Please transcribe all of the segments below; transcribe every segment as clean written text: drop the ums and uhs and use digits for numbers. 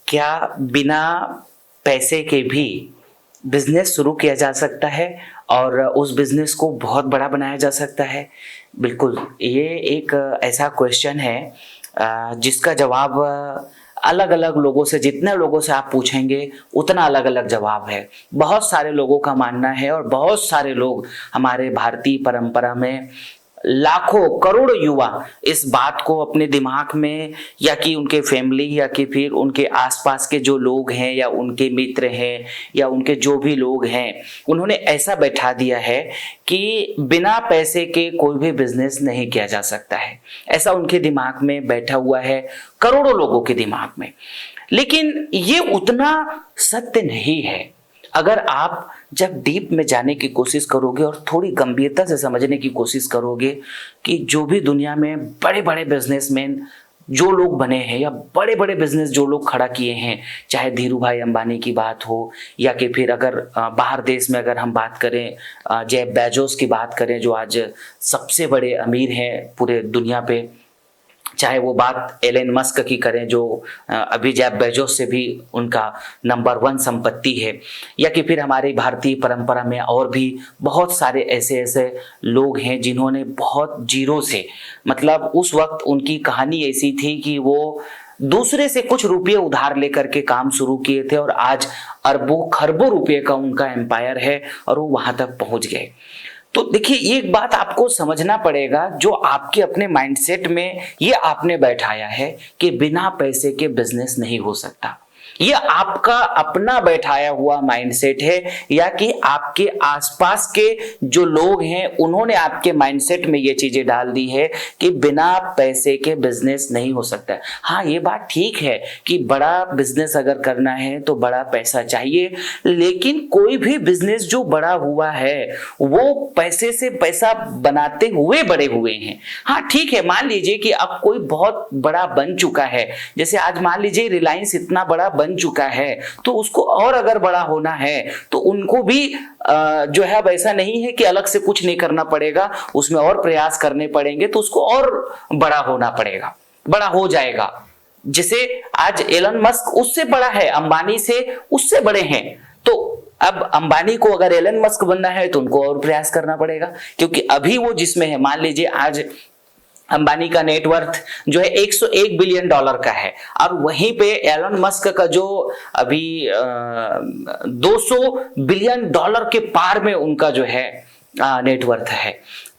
क्या बिना पैसे के भी बिजनेस शुरू किया जा सकता है और उस बिजनेस को बहुत बड़ा बनाया जा सकता है? बिल्कुल, ये एक ऐसा क्वेश्चन है जिसका जवाब अलग अलग लोगों से, जितने लोगों से आप पूछेंगे उतना अलग अलग जवाब है। बहुत सारे लोगों का मानना है और बहुत सारे लोग हमारे भारतीय परंपरा में, लाखों करोड़ों युवा इस बात को अपने दिमाग में, या कि उनके फैमिली या कि फिर उनके आसपास के जो लोग हैं या उनके मित्र हैं या उनके जो भी लोग हैं, उन्होंने ऐसा बैठा दिया है कि बिना पैसे के कोई भी बिजनेस नहीं किया जा सकता है। ऐसा उनके दिमाग में बैठा हुआ है, करोड़ों लोगों के दिमाग में। लेकिन ये उतना सत्य नहीं है। अगर आप जब डीप में जाने की कोशिश करोगे और थोड़ी गंभीरता से समझने की कोशिश करोगे कि जो भी दुनिया में बड़े बड़े बिजनेसमैन जो लोग बने हैं या बड़े बड़े बिजनेस जो लोग खड़ा किए हैं, चाहे धीरू भाई अंबानी की बात हो या कि फिर अगर बाहर देश में अगर हम बात करें, जेफ बेजोस की बात करें जो आज सबसे बड़े अमीर हैं पूरे दुनिया पे, चाहे वो बात एलन मस्क की करें जो अभी जेफ बेजोस से भी उनका नंबर 1 संपत्ति है, या कि फिर हमारी भारतीय परंपरा में और भी बहुत सारे ऐसे ऐसे लोग हैं जिन्होंने बहुत जीरो से, मतलब उस वक्त उनकी कहानी ऐसी थी कि वो दूसरे से कुछ रुपये उधार लेकर के काम शुरू किए थे और आज अरबों खरबों रुपये का उनका एम्पायर है और वो वहां तक पहुंच गए। तो देखिए, एक बात आपको समझना पड़ेगा, जो आपके अपने माइंडसेट में ये आपने बैठाया है कि बिना पैसे के बिजनेस नहीं हो सकता, ये आपका अपना बैठाया हुआ माइंडसेट है या कि आपके आसपास के जो लोग हैं उन्होंने आपके माइंडसेट में ये चीजें डाल दी है कि बिना पैसे के बिजनेस नहीं हो सकता। हाँ, ये बात ठीक है कि बड़ा बिजनेस अगर करना है तो बड़ा पैसा चाहिए, लेकिन कोई भी बिजनेस जो बड़ा हुआ है वो पैसे से पैसा बनाते हुए बड़े हुए हैं। हाँ ठीक है, मान लीजिए कि अब कोई बहुत बड़ा बन चुका है, जैसे आज मान लीजिए रिलायंस इतना बड़ा बन चुका है, तो उसको और अगर बड़ा होना है तो उनको भी जो है, अब ऐसा नहीं है कि अलग से कुछ नहीं करना पड़ेगा, उसमें और प्रयास करने पड़ेंगे तो उसको और बड़ा होना पड़ेगा, बड़ा हो जाएगा। जैसे आज एलन मस्क उससे बड़ा है, अंबानी से उससे बड़े हैं, तो अब अंबानी को अगर एलन मस्क बनना है तो उनको और प्रयास करना पड़ेगा, क्योंकि अभी वो जिसमें है, मान लीजिए आज अंबानी का नेटवर्थ जो है $101 बिलियन का है और वहीं पे एलन मस्क का जो अभी $200 बिलियन के पार में उनका जो है नेटवर्थ है,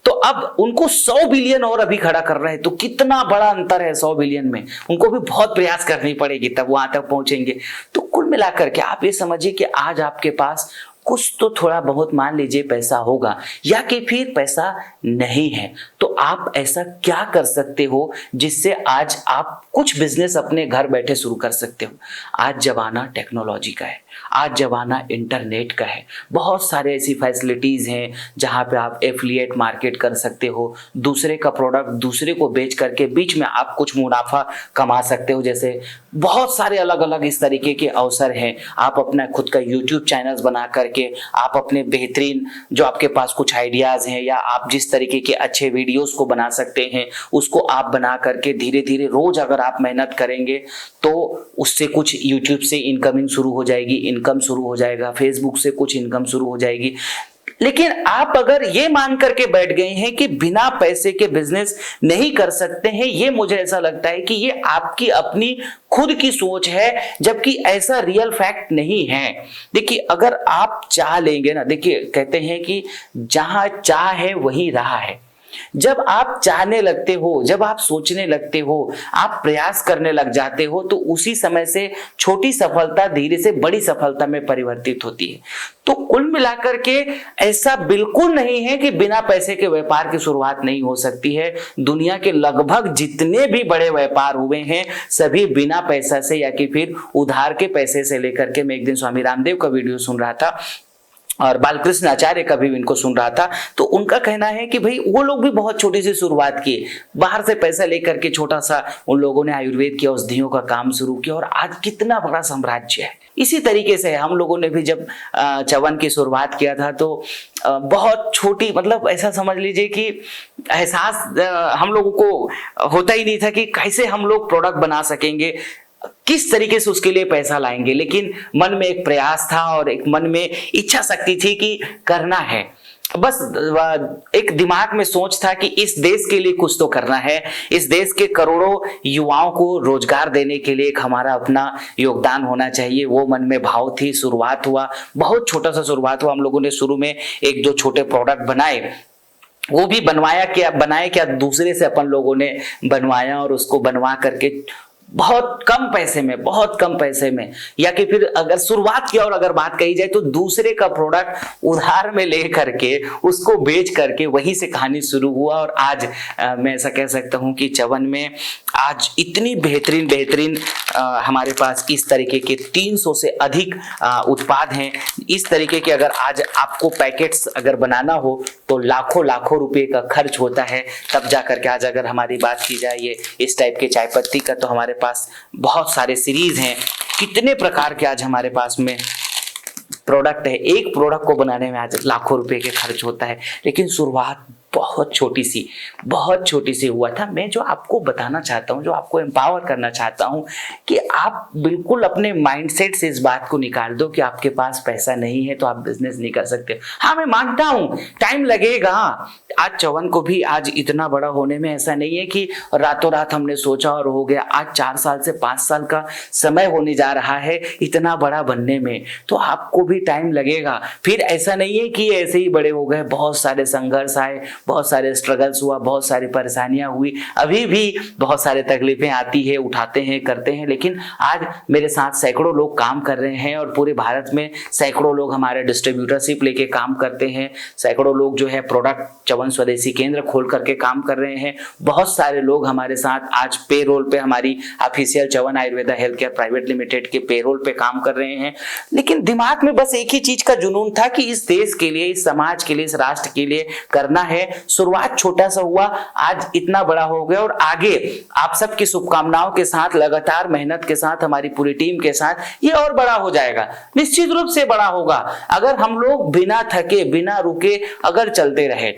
तो अब उनको 100 बिलियन और अभी खड़ा कर रहे हैं, तो कितना बड़ा अंतर है 100 बिलियन में। उनको भी बहुत प्रयास करनी पड़ेगी तब वहां तक पहुंचेंगे। तो कुल मिलाकर के आप ये समझिए कि आज आपके पास कुछ तो थोड़ा बहुत मान लीजिए पैसा होगा या कि फिर पैसा नहीं है, तो आप ऐसा क्या कर सकते हो जिससे आज आप कुछ बिजनेस अपने घर बैठे शुरू कर सकते हो। आज जमाना टेक्नोलॉजी का है, आज जमाना इंटरनेट का है, बहुत सारे ऐसी फैसिलिटीज हैं जहां पे आप एफिलिएट मार्केट कर सकते हो, दूसरे का प्रोडक्ट दूसरे को बेच करके बीच में आप कुछ मुनाफा कमा सकते हो। जैसे बहुत सारे अलग अलग इस तरीके के अवसर हैं। आप अपना खुद का यूट्यूब चैनल बना करके आप अपने बेहतरीन जो आपके पास कुछ आइडियाज हैं या आप जिस तरीके के अच्छे वीडियोस को बना सकते हैं उसको आप बना करके धीरे धीरे रोज अगर आप मेहनत करेंगे तो उससे कुछ यूट्यूब से इनकमिंग शुरू हो जाएगी, इनकम शुरू हो जाएगा, फेसबुक से कुछ इनकम शुरू हो जाएगी। लेकिन आप अगर ये मान करके बैठ गए हैं कि बिना पैसे के बिजनेस नहीं कर सकते हैं, ये मुझे ऐसा लगता है कि ये आपकी अपनी खुद की सोच है, जबकि ऐसा रियल फैक्ट नहीं है। देखिए, अगर आप चाह लेंगे ना, देखिए कहते हैं कि जहां चाह है वही राह है। जब आप चाहने लगते हो, जब आप सोचने लगते हो, आप प्रयास करने लग जाते हो, तो उसी समय से छोटी सफलता धीरे से बड़ी सफलता में परिवर्तित होती है। तो कुल मिलाकर के ऐसा बिल्कुल नहीं है कि बिना पैसे के व्यापार की शुरुआत नहीं हो सकती है। दुनिया के लगभग जितने भी बड़े व्यापार हुए हैं सभी बिना पैसा से या कि फिर उधार के पैसे से लेकर के, मैं एक दिन स्वामी रामदेव का वीडियो सुन रहा था और बालकृष्ण आचार्य का भी इनको सुन रहा था, तो उनका कहना है कि भाई वो लोग भी बहुत छोटी सी शुरुआत की, बाहर से पैसा लेकर के छोटा सा उन लोगों ने आयुर्वेद की औषधियों का काम शुरू किया और आज कितना बड़ा साम्राज्य है। इसी तरीके से हम लोगों ने भी जब च्यवन की शुरुआत किया था तो बहुत छोटी, मतलब ऐसा समझ लीजिए कि एहसास हम लोगों को होता ही नहीं था कि कैसे हम लोग प्रोडक्ट बना सकेंगे। किस तरीके से उसके लिए पैसा लाएंगे, लेकिन मन में एक प्रयास था और एक मन में इच्छा शक्ति थी कि करना है। बस एक दिमाग में सोच था कि इस देश के लिए कुछ तो करना है, इस देश के करोड़ों युवाओं को रोजगार देने के लिए एक हमारा अपना योगदान होना चाहिए। वो मन में भाव थी। शुरुआत हुआ, बहुत छोटा सा शुरुआत हुआ। हम लोगों ने शुरू में एक दो छोटे प्रोडक्ट बनाए, वो भी बनाए क्या दूसरे से अपन लोगों ने बनवाया, और उसको बनवा करके बहुत कम पैसे में या कि फिर अगर शुरुआत की और अगर बात कही जाए तो दूसरे का प्रोडक्ट उधार में ले करके उसको बेच करके वहीं से कहानी शुरू हुआ। और आज मैं ऐसा कह सकता हूं कि चवन में आज इतनी बेहतरीन हमारे पास इस तरीके के 300 से अधिक उत्पाद हैं। इस तरीके के अगर आज आपको पैकेट्स अगर बनाना हो तो लाखों रुपए का खर्च होता है, तब जाकर के आज अगर हमारी बात की जाए ये इस टाइप के चाय पत्ती का, तो हमारे पास बहुत सारे सीरीज हैं। कितने प्रकार के आज हमारे पास में प्रोडक्ट है। एक प्रोडक्ट को बनाने में आज लाखों रुपए के खर्च होता है, लेकिन शुरुआत बहुत छोटी सी हुआ था। मैं जो आपको बताना चाहता हूँ, जो आपको एम्पावर करना चाहता हूँ कि आप बिल्कुल अपने माइंडसेट से इस बात को निकाल दो कि आपके पास पैसा नहीं है तो आप बिजनेस नहीं कर सकते। हाँ, मैं मानता हूँ टाइम लगेगा। आज चवन को भी आज इतना बड़ा होने में ऐसा नहीं है कि रातों रात हमने सोचा और हो गया। आज 4 साल से 5 साल का समय होने जा रहा है इतना बड़ा बनने में, तो आपको भी टाइम लगेगा। फिर ऐसा नहीं है कि ऐसे ही बड़े हो गए। बहुत सारे संघर्ष आए, बहुत सारे स्ट्रगल्स हुआ, बहुत सारी परेशानियां हुई, अभी भी बहुत सारे तकलीफें आती है, उठाते हैं, करते हैं। लेकिन आज मेरे साथ सैकड़ों लोग काम कर रहे हैं और पूरे भारत में सैकड़ों लोग हमारे डिस्ट्रीब्यूटरशिप लेके काम करते हैं। सैकड़ों लोग जो है प्रोडक्ट चवन स्वदेशी केंद्र खोल करके काम कर रहे हैं। बहुत सारे लोग हमारे साथ आज पे रोल पे हमारी official Chavan Ayurveda health care private limited के पे रोल पे काम कर रहे हैं। लेकिन दिमाग में बस एक ही चीज का जुनून था कि इस देश के लिए, इस समाज के लिए, इस राष्ट्र के लिए करना है। शुरुआत छोटा सा हुआ, आज इतना बड़ा हो गया और आगे आप सबकी शुभकामनाओं के साथ, लगातार मेहनत के साथ, हमारी पूरी टीम के साथ ये और बड़ा हो जाएगा। निश्चित रूप से बड़ा होगा अगर हम लोग बिना थके, बिना रुके अगर चलते रहे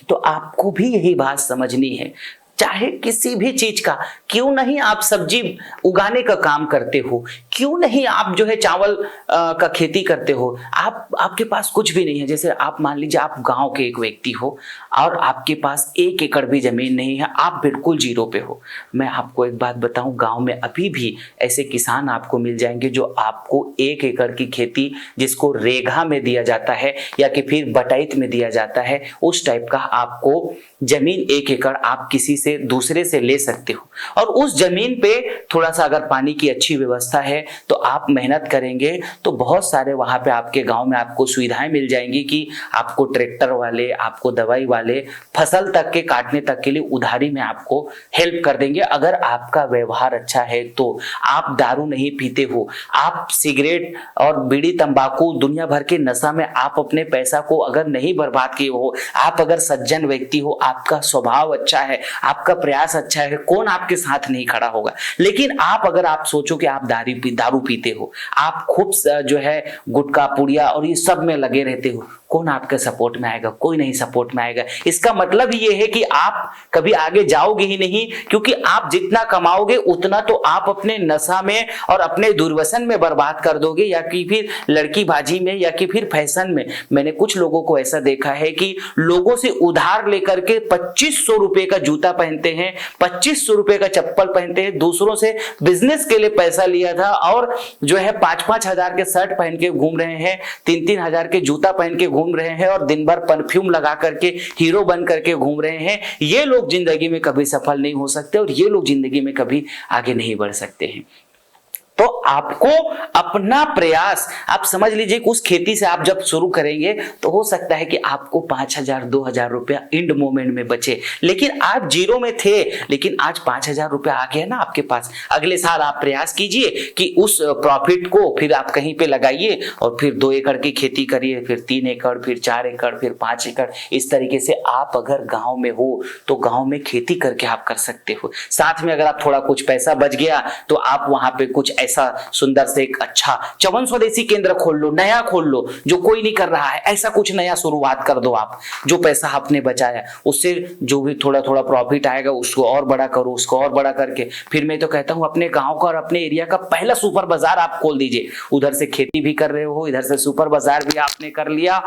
तो आपको भी यही बात समझनी है। चाहे किसी भी चीज का, क्यों नहीं आप सब्जी उगाने का काम करते हो, क्यों नहीं आप जो है चावल का खेती करते हो, आपके पास कुछ भी नहीं है। जैसे आप मान लीजिए आप गांव के एक व्यक्ति हो और आपके पास 1 एकड़ भी जमीन नहीं है, आप बिल्कुल जीरो पे हो। मैं आपको एक बात बताऊं, गांव में अभी भी ऐसे किसान आपको मिल जाएंगे जो आपको 1 एकड़ की खेती, जिसको रेघा में दिया जाता है या कि फिर बटाईत में दिया जाता है, उस टाइप का आपको जमीन 1 एकड़ आप किसी से दूसरे से ले सकते हो। और उस जमीन पे थोड़ा सा अगर पानी की अच्छी व्यवस्था है तो आप मेहनत करेंगे तो बहुत सारे वहां पे आपके गांव में आपको सुविधाएं मिल जाएंगी कि आपको ट्रैक्टर वाले, आपको दवाई वाले, फसल तक के काटने तक के लिए उधारी में आपको हेल्प कर देंगे। अगर आपका व्यवहार अच्छा है तो आप दारू नहीं पीते हो, आप सिगरेट और बीड़ी तंबाकू दुनिया भर के नशा में आप अपने पैसा को अगर नहीं बर्बाद किए हो, आप अगर सज्जन व्यक्ति हो, आपका स्वभाव अच्छा है, आपका प्रयास अच्छा है, कौन आपके साथ नहीं खड़ा होगा। लेकिन अगर आप सोचो कि आप दारू पीते हो, आप खूब जो है गुटखा पुड़िया और ये सब में लगे रहते हो, कौन आपके सपोर्ट में आएगा? कोई नहीं सपोर्ट में आएगा। इसका मतलब ये है कि आप कभी आगे जाओगे ही नहीं, क्योंकि आप जितना कमाओगे उतना तो आप अपने नशा में और अपने दुर्व्यसन में बर्बाद कर दोगे, या कि फिर लड़की बाजी में, या कि फिर फैशन में। मैंने कुछ लोगों को ऐसा देखा है कि लोगों से उधार लेकर के 2500 रुपए का जूता पहनते हैं, 2500 रुपए का चप्पल पहनते हैं, दूसरों से बिजनेस के लिए पैसा लिया था और जो है 5-5 हजार के शर्ट पहन के घूम रहे हैं, 3-3 हजार के जूता पहन के घूम रहे हैं और दिन भर परफ्यूम लगा करके हीरो बन करके घूम रहे हैं। ये लोग जिंदगी में कभी सफल नहीं हो सकते और ये लोग जिंदगी में कभी आगे नहीं बढ़ सकते हैं। तो आपको अपना प्रयास, आप समझ लीजिए कि उस खेती से आप जब शुरू करेंगे तो हो सकता है कि आपको 5,000-2,000 रुपया इंड मोमेंट में बचे, लेकिन आप जीरो में थे, लेकिन आज 5,000 रुपया आ गया ना आपके पास। अगले साल आप प्रयास कीजिए कि उस प्रॉफिट को फिर आप कहीं पे लगाइए और फिर 2 एकड़ की खेती करिए, फिर 3 एकड़, फिर 4 एकड़, फिर 5 एकड़। इस तरीके से आप अगर गाँव में हो तो गाँव में खेती करके आप कर सकते हो। साथ में अगर आप थोड़ा कुछ पैसा बच गया तो आप वहां पे कुछ ऐसा सुंदर से एक अच्छा च्यवन स्वदेशी केंद्र खोल लो, नया खोल लो जो कोई नहीं कर रहा है, ऐसा कुछ नया शुरुआत कर दो आप। जो पैसा आपने बचाया उससे जो भी थोड़ा थोड़ा प्रॉफिट आएगा उसको और बड़ा करो, उसको और बड़ा करके फिर मैं तो कहता हूं अपने गांव का और अपने एरिया का पहला सुपर बाजार आप खोल दीजिए। उधर से खेती भी कर रहे हो, इधर से सुपर बाजार भी आपने कर लिया,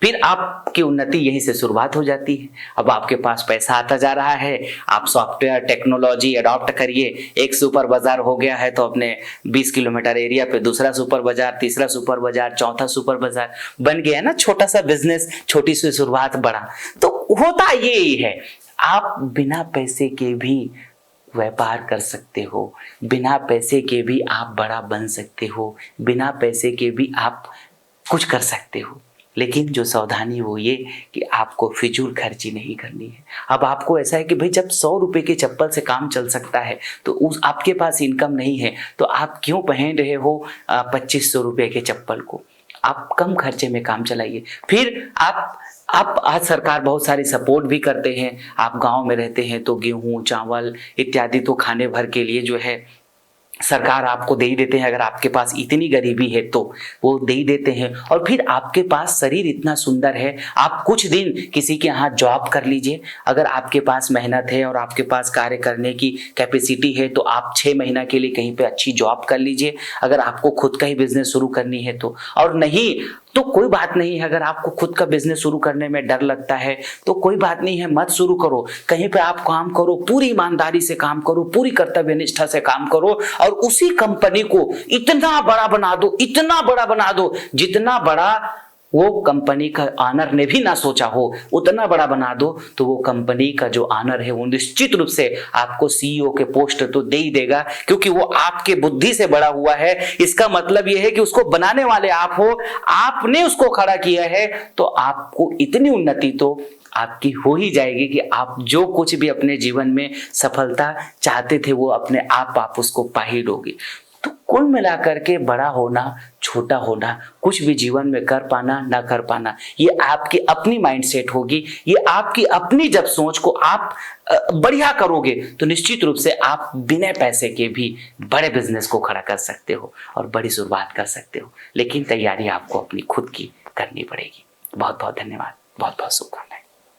फिर आपकी उन्नति यहीं से शुरुआत हो जाती है। अब आपके पास पैसा आता जा रहा है, आप सॉफ्टवेयर टेक्नोलॉजी अडॉप्ट करिए, एक सुपर बाजार हो गया है तो अपने 20 किलोमीटर एरिया पे दूसरा सुपर बाजार, तीसरा सुपर बाजार, चौथा सुपर बाजार बन गया ना। छोटा सा बिजनेस, छोटी सी शुरुआत, बड़ा तो होता ये ही है। आप बिना पैसे के भी व्यापार कर सकते हो, बिना पैसे के भी आप बड़ा बन सकते हो, बिना पैसे के भी आप कुछ कर सकते हो। लेकिन जो सावधानी वो ये कि आपको फिजूल खर्ची नहीं करनी है। अब आपको ऐसा है कि भाई जब 100 रुपए के चप्पल से काम चल सकता है तो उस आपके पास इनकम नहीं है तो आप क्यों पहन रहे हो 2500 रुपए के चप्पल को। आप कम खर्चे में काम चलाइए। फिर आप आज सरकार बहुत सारी सपोर्ट भी करते हैं। आप गांव में रहते हैं तो गेहूं चावल इत्यादि तो खाने भर के लिए जो है सरकार आपको दे ही देते हैं। अगर आपके पास इतनी गरीबी है तो वो दे ही देते हैं। और फिर आपके पास शरीर इतना सुंदर है, आप कुछ दिन किसी के यहाँ जॉब कर लीजिए। अगर आपके पास मेहनत है और आपके पास कार्य करने की कैपेसिटी है तो आप 6 महीना के लिए कहीं पे अच्छी जॉब कर लीजिए। अगर आपको खुद का ही बिजनेस शुरू करनी है तो, और नहीं तो कोई बात नहीं है। अगर आपको खुद का बिजनेस शुरू करने में डर लगता है तो कोई बात नहीं है, मत शुरू करो। कहीं पे आप काम करो, पूरी ईमानदारी से काम करो, पूरी कर्तव्य निष्ठा से काम करो और उसी कंपनी को इतना बड़ा बना दो, इतना बड़ा बना दो जितना बड़ा वो कंपनी का ऑनर ने भी ना सोचा हो, उतना बड़ा बना दो तो वो कंपनी का जो ऑनर है वो निश्चित रूप से आपको सीईओ के पोस्ट तो दे ही देगा, क्योंकि वो आपके बुद्धि से बड़ा हुआ है। इसका मतलब ये है कि उसको बनाने वाले आप हो, आपने उसको खड़ा किया है तो आपको इतनी उन्नति तो आपकी हो ही जाएगी कि आप जो कुछ भी अपने जीवन में सफलता चाहते थे वो अपने आप उसको पा ही लोगे। तो कुल मिलाकर के बड़ा होना, छोटा होना, कुछ भी जीवन में कर पाना ना कर पाना, ये आपकी अपनी माइंडसेट होगी। ये आपकी अपनी जब सोच को आप बढ़िया करोगे तो निश्चित रूप से आप बिना पैसे के भी बड़े बिजनेस को खड़ा कर सकते हो और बड़ी शुरुआत कर सकते हो। लेकिन तैयारी आपको अपनी खुद की करनी पड़ेगी। बहुत बहुत धन्यवाद, बहुत बहुत शुभकामनाएं।